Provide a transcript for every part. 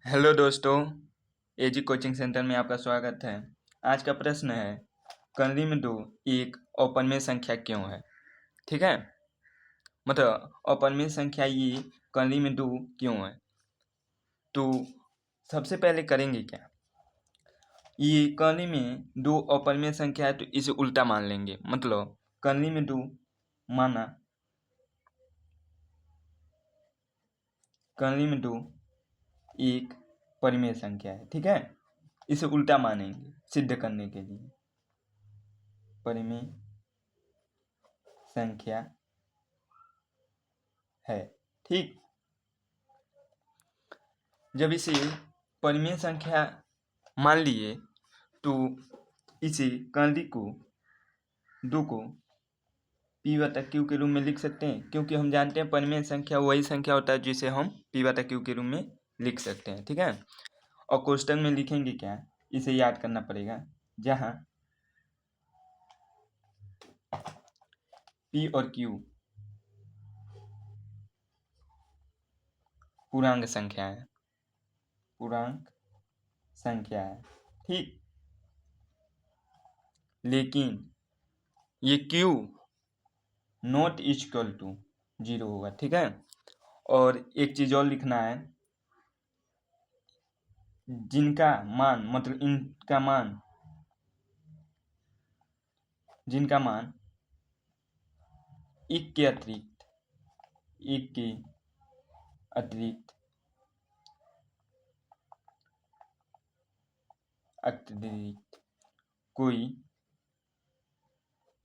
Hello दोस्तों, एजी coaching centre में आपका स्वागत है। आज का प्रश्न है कर्ली में 2 एक अपरिमेय संख्या क्यों है। ठीक है, मतलब अपरिमेय संख्या ये कर्ली में 2 क्यों है। तो सबसे पहले करेंगे क्या, ये कर्ली में 2 अपरिमेय संख्या है तो इसे उल्टा मान लेंगे। मतलब कर्ली में 2 माना, कर्ली में 2 एक परिमेय संख्या है। ठीक है, इसे उल्टा मानेंगे सिद्ध करने के लिए। परिमेय संख्या है। ठीक, जब इसे परिमेय संख्या मान लिए तो इसे कर्ली को 2 को पी बटा क्यू के रूप में लिख सकते हैं, क्योंकि हम जानते हैं परिमेय संख्या वही संख्या होता है जिसे हम पी बटा क्यू के रूप में लिख सकते हैं। ठीक है, और कोष्टक में लिखेंगे क्या, इसे याद करना पड़ेगा। जहाँ पी और क्यू पूर्णांक संख्या है, पूर्णांक संख्या है। ठीक, लेकिन ये क्यू नॉट इक्वल टू 0 होगा। ठीक है, और एक चीज और लिखना है, जिनका मान मतलब इनका मान, जिनका मान एक के अतिरिक्त अतिरिक्त कोई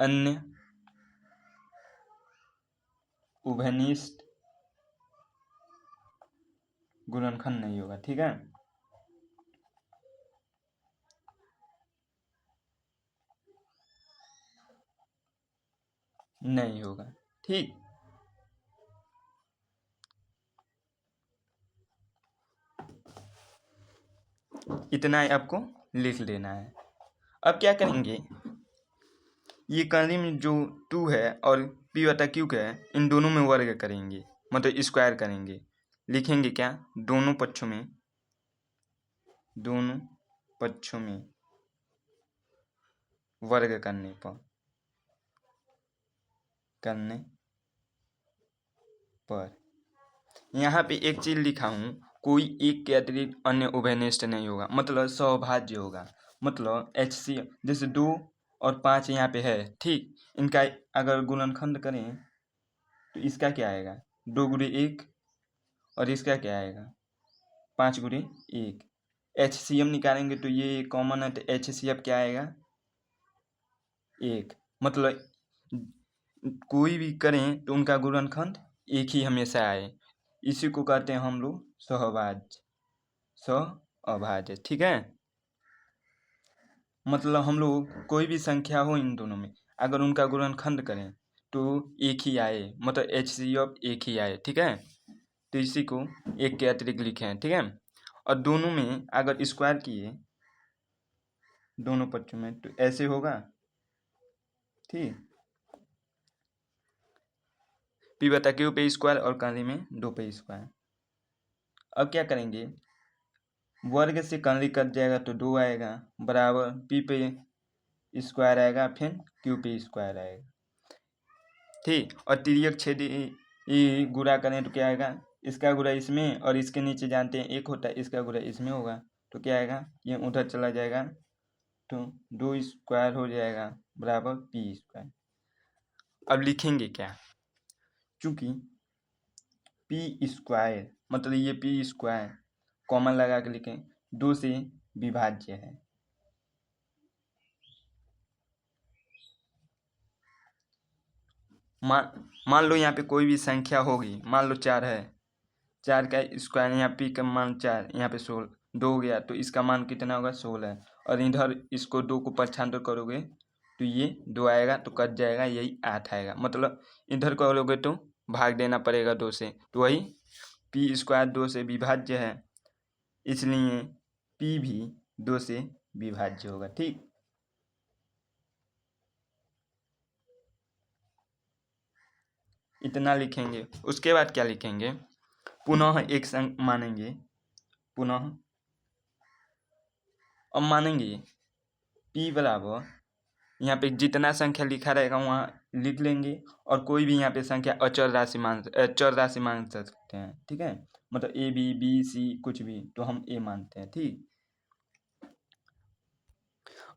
अन्य उभयनिष्ठ गुणनखंड नहीं होगा। ठीक है, नहीं होगा। ठीक, इतना ही आपको लिख लेना है। अब क्या करेंगे, ये कर्ली में जो 2 है और पी बटा क्यू का है, इन दोनों में वर्ग करेंगे, मतलब स्क्वायर करेंगे। लिखेंगे क्या, दोनों पक्षों में वर्ग करने पर यहाँ पे एक चीज लिखा हूँ, कोई एक के अतिरिक्त अन्य उभयनिष्ठ नहीं होगा, मतलब सौभाज्य होगा। मतलब HCF जैसे 2 और 5 यहाँ पे है। ठीक, इनका अगर गुणनखंड करें तो इसका क्या आएगा, 2 गुणे 1, और इसका क्या आएगा 5 गुणे 1। HCF निकालेंगे तो ये कॉमन है, तो HCF क्या आएगा 1। मतलब कोई भी करें तो उनका गुणनखंड एक ही हमेशा आए, इसी को कहते हैं हम लोग सहअभाज्य। ठीक है, मतलब हम लोग कोई भी संख्या हो इन दोनों में, अगर उनका गुणनखंड करें तो एक ही आए, मतलब HCF एक ही आए। ठीक है, तो इसी को एक के अतिरिक्त लिखे हैं। ठीक है, और दोनों में अगर स्क्वायर किए दोनों पक्षों में तो ऐसे होगा। ठीक, पी बटा क्यू पे स्क्वायर और कर्ली में 2 पे स्क्वायर। अब क्या करेंगे, वर्ग से कर्ली कट जाएगा तो 2 आएगा, बराबर पी पे स्क्वायर आएगा, फिर क्यू पे स्क्वायर आएगा। ठीक, और तिर्यक छेदी ये गुणा करें तो क्या आएगा, इसका गुणा इसमें और इसके नीचे जानते हैं 1 होता है, इसका गुणा इसमें होगा तो क्या आएगा, ये उधर चला जाएगा तो 2 स्क्वायर हो जाएगा बराबर पी स्क्वायर। अब लिखेंगे क्या, चूंकि पी स्क्वायर मतलब ये पी स्क्वायर कॉमन लगा के लिखें, 2 से विभाज्य है। मान लो यहाँ पे कोई भी संख्या होगी, मान लो 4 है, 4 का स्क्वायर, यहाँ पी का मान 4, यहाँ पे 16, 2 हो गया तो इसका मान कितना होगा 16। और इधर इसको 2 को पक्षांतर करोगे तो ये 2 आएगा तो कट जाएगा, यही 8 आएगा। मतलब इधर करोगे तो भाग देना पड़ेगा 2 से, तो वही पी स्क्वायर 2 से विभाज्य है, इसलिए पी भी 2 से विभाज्य होगा। ठीक, इतना लिखेंगे। उसके बाद क्या लिखेंगे, पुनः एक संख्या मानेंगे, पुनः अब मानेंगे p बराबर यहाँ पे जितना संख्या लिखा रहेगा वहाँ लिख लेंगे और कोई भी यहाँ पे संख्या अचर राशि चर राशि मान सकते हैं। ठीक है, मतलब a b c कुछ भी, तो हम a मानते हैं। ठीक,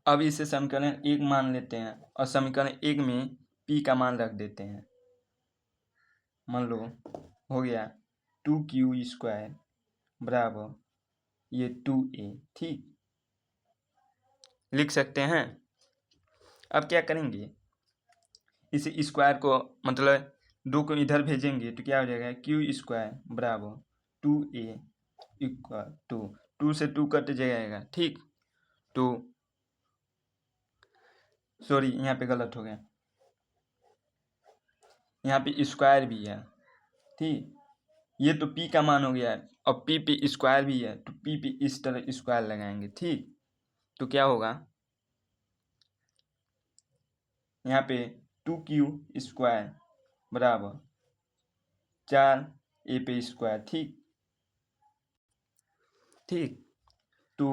अब इसे समीकरण 1 मान लेते हैं और समीकरण 1 में p का मान रख देते हैं। मान लो हो गया 2q² बराबर ये 2a। ठीक, लिख सकते हैं। अब क्या करेंगे, इसे स्क्वायर को मतलब 2 को इधर भेजेंगे तो क्या हो जाएगा, q² बराबर 2a इक्वल टू 2 से 2 कट जाएगा। ठीक, तो सॉरी यहाँ पे गलत हो गया, यहाँ पे स्क्वायर भी है। ठीक, ये तो p का मान हो गया है, और p पे स्क्वायर भी है तो p पे इस तरह स्क्वायर लगाएंगे। ठीक, तो क्या होगा, यहाँ पे 2q² बराबर 4a पे स्क्वायर। ठीक ठीक, तो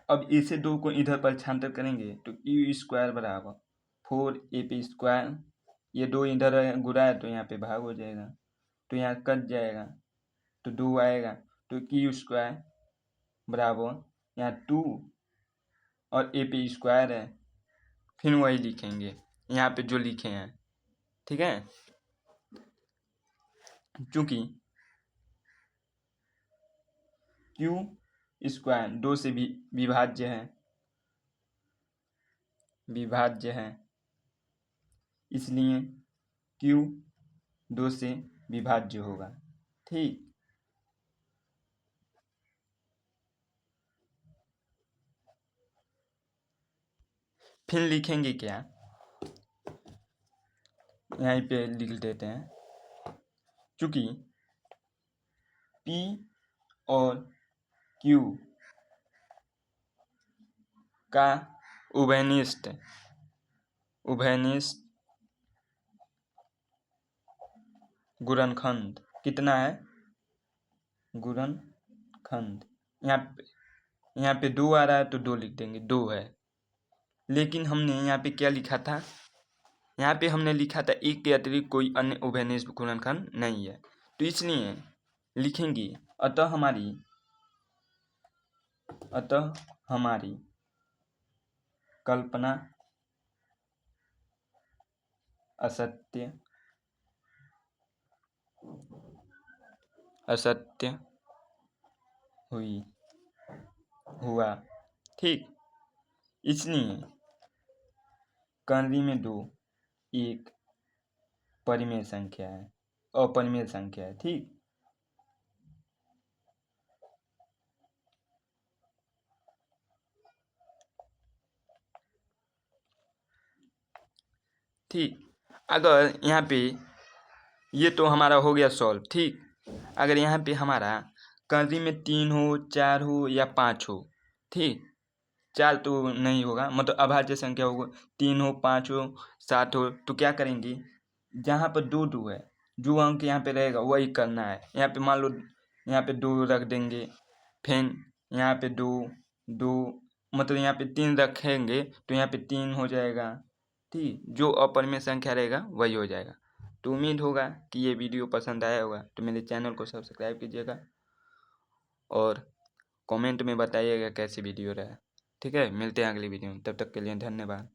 अब इसे 2 को इधर पक्षांतर करेंगे तो q² बराबर 4a पे स्क्वायर, ये 2 इधर गुणा है तो यहाँ पे भाग हो जाएगा, तो यहाँ कट जाएगा तो 2 आएगा, तो q² बराबर यहाँ 2 और a पे स्क्वायर है, फिर वही लिखेंगे यहाँ पे जो लिखे हैं। ठीक है, चूंकि q² 2 से भी विभाज्य है, इसलिए q 2 से विभाज्य होगा। ठीक, फिर लिखेंगे क्या, यहाँ पे लिख देते हैं, चूंकि p और q का उभयनिष्ठ गुणनखंड कितना है, गुणनखंड यहाँ पे 2 आ रहा है तो 2 लिख देंगे, 2 है। लेकिन हमने यहाँ पे क्या लिखा था, यहाँ पे हमने लिखा था एक के अतिरिक्त कोई अन्य उभयनिष्ठ गुणनखंड नहीं है, तो इसलिए लिखेंगे अतः हमारी कल्पना असत्य हुआ। ठीक, इसलिए कर्णरी में 2 एक अपरिमेय संख्या है। ठीक, अगर यहाँ पे ये तो हमारा हो गया सॉल्व। ठीक, अगर यहाँ पे हमारा कर्णरी में 3 हो, 4 हो या 5 हो, ठीक, 4 तो नहीं होगा, मतलब अभाज्य संख्या होगा, 3 हो, 5 हो, 7 हो, तो क्या करेंगे, जहाँ पर 2 है, जो अंक यहाँ पे रहेगा वही करना है। यहाँ पे मान लो यहाँ पे 2 रख देंगे, फिर यहाँ पे 2 मतलब यहाँ पे 3 रखेंगे तो यहाँ पे 3 हो जाएगा। ठीक, जो अपरिमेय संख्या रहेगा वही हो जाएगा। तो उम्मीद होगा कि ये वीडियो पसंद आया होगा, तो मेरे चैनल को सब्सक्राइब कीजिएगा और कमेंट में बताइएगा कैसी वीडियो रहा। ठीक है, मिलते हैं अगली वीडियो में, तब तक के लिए धन्यवाद।